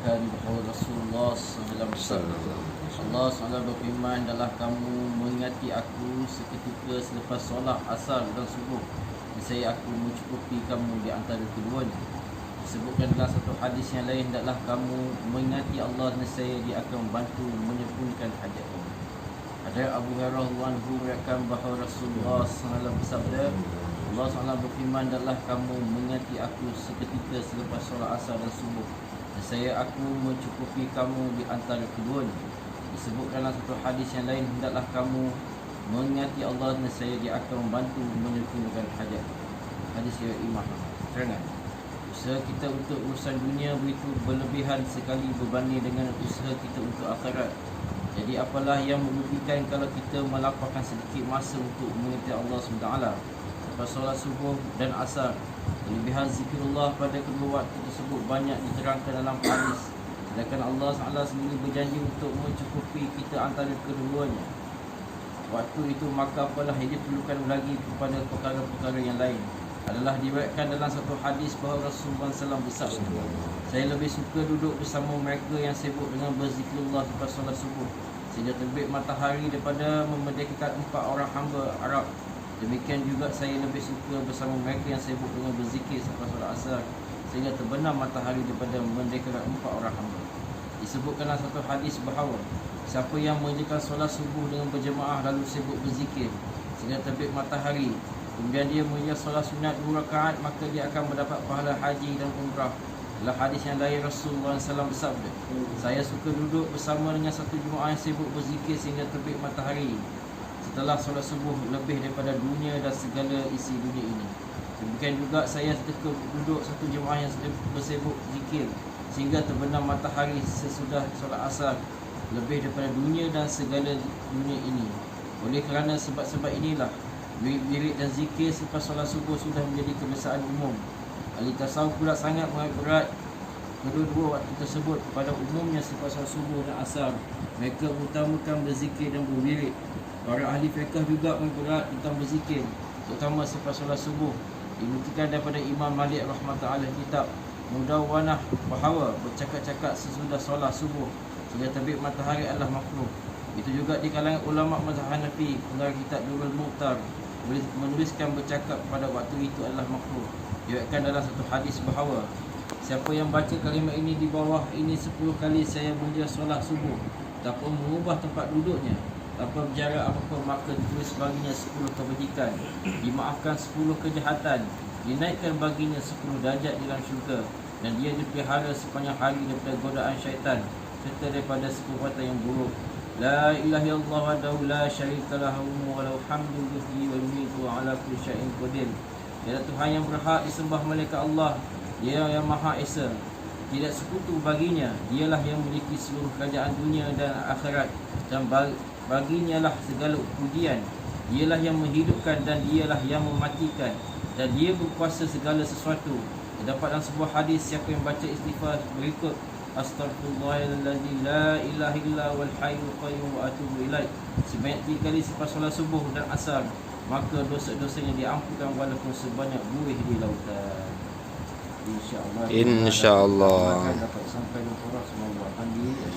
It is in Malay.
mengatakan bahawa Rasulullah SAW bersabda, Allah SWT berfirman, "Adalah kamu mengingati aku seketika selepas solat asar dan subuh, nescaya aku mencukupi kamu di antara keduanya." Disebutkan dalam satu hadis yang lain, "Hendaklah kamu mengingati Allah, nescaya Dia akan membantu menyempurnakan hajat kamu." Ada Abu Hurairah radhiyallahu anhu meriwayatkan bahawa Rasulullah SAW bersabda, Allah SWT berfirman, "Adalah kamu mengingati aku seketika selepas solat asar dan subuh, nescaya aku mencukupi kamu di antara keduanya." Disebutkan dalam satu hadis yang lain, "Hendaklah kamu mengingati Allah, nescaya Dia akan membantu menyempurnakan hajat." Hadis riwayat Imam Ahmad. Terangan, usaha kita untuk urusan dunia begitu berlebihan sekali berbanding dengan usaha kita untuk akhirat. Jadi apalah yang merugikan kalau kita melapangkan sedikit masa untuk mengingati Allah SWT lepas solat subuh dan asar. Kelebihan zikrullah pada kedua waktu tersebut banyak diterangkan dalam hadis. Sedangkan Allah SWT sendiri berjanji untuk mencukupi kita antara keduanya waktu itu, maka apalah yang diperlukan lagi kepada perkara-perkara yang lain. Adalah diriwayatkan dalam satu hadis bahawa Rasulullah SAW bersabda, "Saya lebih suka duduk bersama mereka yang sibuk dengan berzikrullah lepas solat subuh sehingga terbit matahari daripada memerdekakan 4 orang hamba Arab. Demikian juga saya lebih suka bersama mereka yang sibuk dengan berzikir selepas solat asar sehingga terbenam matahari daripada memerdekakan 4 orang hamba." Disebutkan dalam satu hadis bahawa siapa yang mengerjakan solat subuh dengan berjemaah lalu sibuk berzikir sehingga terbit matahari, kemudian dia mengerjakan solat sunat 2 rakaat, maka dia akan mendapat pahala haji dan umrah. Dalam hadis yang lain, Rasulullah SAW bersabda, "Saya suka duduk bersama dengan satu jemaah yang sibuk berzikir sehingga terbit matahari setelah solat subuh lebih daripada dunia dan segala isi dunia ini. Demikian juga saya suka duduk satu jemaah yang bersibuk zikir sehingga terbenam matahari sesudah solat asar lebih daripada dunia dan segala dunia ini. Oleh kerana sebab-sebab inilah wirid dan zikir selepas solat subuh sudah menjadi kebiasaan umum. Ahli tasawuf pula sangat berat kedua-dua waktu tersebut. Pada umumnya selepas solat subuh dan asar, mereka mengutamakan berzikir dan berwirid. Para ahli fiqh juga berat tentang berzikir, terutama selepas solat subuh. Dinukilkan daripada Imam Malik rahmatullah kitab Mudawwanah bahawa bercakap-cakap sesudah solat subuh sehingga terbit matahari adalah makruh. Itu juga di kalangan ulama mazhab Hanafi, pengarang kitab Durrul Mukhtar, menuliskan bercakap pada waktu itu adalah makruh. Diriwayatkan dalam satu hadis bahawa siapa yang baca kalimat ini di bawah ini 10 kali, saya mengerjakan solat subuh tanpa mengubah tempat duduknya, tanpa berjarak apapun, maka ditulis baginya 10 kebajikan, dimaafkan 10 kejahatan, dinaikkan baginya 10 darjat di dalam syurga, dan dia dipelihara sepanjang hari daripada godaan syaitan serta daripada perbuatan yang buruk. La ilaha illallah wahdahu la syarika lahu wa lahu hamdu yuhyi wa yumiitu wa ala kulli syai'in qadir. Tiada Tuhan yang berhak disembah melainkan Allah, Dia yang Maha Esa, tidak sekutu baginya. Dialah yang memiliki seluruh kerajaan dunia dan akhirat, dan baginya lah segala pujian. Dialah yang menghidupkan dan Dialah yang mematikan, dan Dia berkuasa segala sesuatu. Terdapat dalam sebuah hadis, siapa yang baca istighfar berikut, "Astaghfirullahaladzim la ilaha illa wal hayyul qayyum wa atubu ilaih," sebanyak 3 kali selepas solat subuh dan asar, maka dosa-dosanya diampunkan walaupun sebanyak buih di lautan. InsyaAllah InsyaAllah. akan dapat sampai di surah. Semoga Allah. Alhamdulillah.